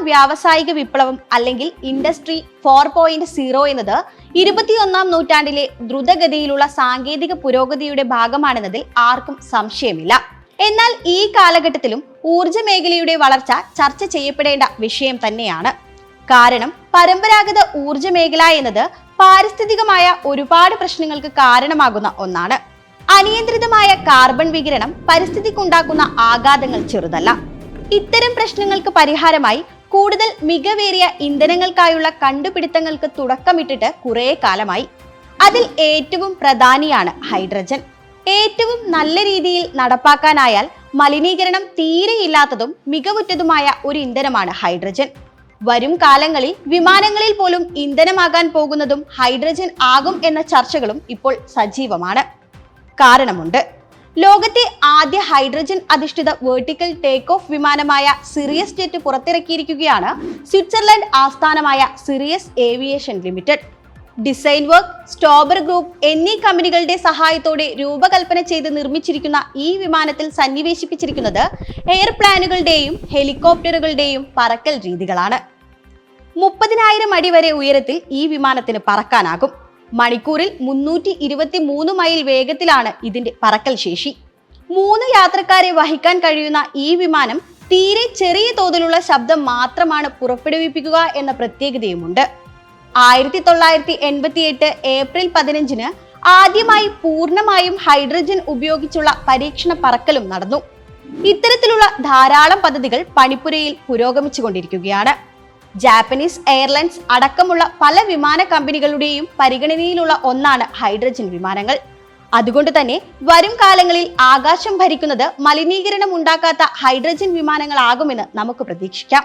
വ്യാവസായിക വിപ്ലവം അല്ലെങ്കിൽ ഇൻഡസ്ട്രി 4.0 എന്നത് 21ാം നൂറ്റാണ്ടിലെ ദ്രുതഗതിയിലുള്ള സാങ്കേതിക പുരോഗതിയുടെ ഭാഗമാണെന്നതിൽ ആർക്കും സംശയമില്ല. എന്നാൽ ഈ കാലഘട്ടത്തിലും ഊർജ്ജ മേഖലയുടെ വളർച്ച ചർച്ച ചെയ്യപ്പെടേണ്ട വിഷയം തന്നെയാണ്. കാരണം പരമ്പരാഗത ഊർജ്ജ മേഖല എന്നത് പാരിസ്ഥിതികമായ ഒരുപാട് പ്രശ്നങ്ങൾക്ക് കാരണമാകുന്ന ഒന്നാണ്. അനിയന്ത്രിതമായ കാർബൺ വികിരണം പരിസ്ഥിതിക്കുണ്ടാക്കുന്ന ആഘാതങ്ങൾ ചെറുതല്ല. ഇത്തരം പ്രശ്നങ്ങൾക്ക് പരിഹാരമായി കൂടുതൽ മികവേറിയ ഇന്ധനങ്ങൾക്കായുള്ള കണ്ടുപിടുത്തങ്ങൾക്ക് തുടക്കമിട്ടിട്ട് കുറേ കാലമായി. അതിൽ ഏറ്റവും പ്രധാനിയാണ് ഹൈഡ്രജൻ. ഏറ്റവും നല്ല രീതിയിൽ നടപ്പാക്കാനായാൽ മലിനീകരണം തീരെയില്ലാത്തതും മികവുറ്റതുമായ ഒരു ഇന്ധനമാണ് ഹൈഡ്രജൻ. വരും കാലങ്ങളിൽ വിമാനങ്ങളിൽ പോലും ഇന്ധനമാകാൻ പോകുന്നതും ഹൈഡ്രജൻ ആകും എന്ന ചർച്ചകളും ഇപ്പോൾ സജീവമാണ്. കാരണമുണ്ട്. ലോകത്തെ ആദ്യ ഹൈഡ്രജൻ അധിഷ്ഠിത വെർട്ടിക്കൽ ടേക്ക് ഓഫ് വിമാനമായ സിറിയസ് ജെറ്റ് പുറത്തിറക്കിയിരിക്കുകയാണ് സ്വിറ്റ്സർലൻഡ് ആസ്ഥാനമായ Sirius aviation limited. Design work, Stober group എന്നീ കമ്പനികളുടെ സഹായത്തോടെ രൂപകൽപ്പന ചെയ്ത് നിർമ്മിച്ചിരിക്കുന്ന ഈ വിമാനത്തിൽ സന്നിവേശിപ്പിച്ചിരിക്കുന്നത് എയർപ്ലാനുകളുടെയും ഹെലികോപ്റ്ററുകളുടെയും പറക്കൽ രീതികളാണ്. 30,000 അടി വരെ ഉയരത്തിൽ ഈ വിമാനത്തിന് പറക്കാനാകും. മണിക്കൂറിൽ 323 മൈൽ വേഗത്തിലാണ് ഇതിന്റെ പറക്കൽ ശേഷി. 3 യാത്രക്കാരെ വഹിക്കാൻ കഴിയുന്ന ഈ വിമാനം തീരെ ചെറിയ തോതിലുള്ള ശബ്ദം മാത്രമാണ് പുറപ്പെടുവിപ്പിക്കുക എന്ന പ്രത്യേകതയുമുണ്ട്. 1988 ഏപ്രിൽ 15 ആദ്യമായി പൂർണ്ണമായും ഹൈഡ്രജൻ ഉപയോഗിച്ചുള്ള പരീക്ഷണ പറക്കലും നടന്നു. ഇത്തരത്തിലുള്ള ധാരാളം പദ്ധതികൾ പണിപ്പുരയിൽ പുരോഗമിച്ചുകൊണ്ടിരിക്കുകയാണ്. ജാപ്പനീസ് എയർലൈൻസ് അടക്കമുള്ള പല വിമാന കമ്പനികളുടെയും പരിഗണനയിലുള്ള ഒന്നാണ് ഹൈഡ്രജൻ വിമാനങ്ങൾ. അതുകൊണ്ട് തന്നെ വരും കാലങ്ങളിൽ ആകാശം ഭരിക്കുന്നത് മലിനീകരണം ഉണ്ടാക്കാത്ത ഹൈഡ്രജൻ വിമാനങ്ങളാകുമെന്ന് നമുക്ക് പ്രതീക്ഷിക്കാം.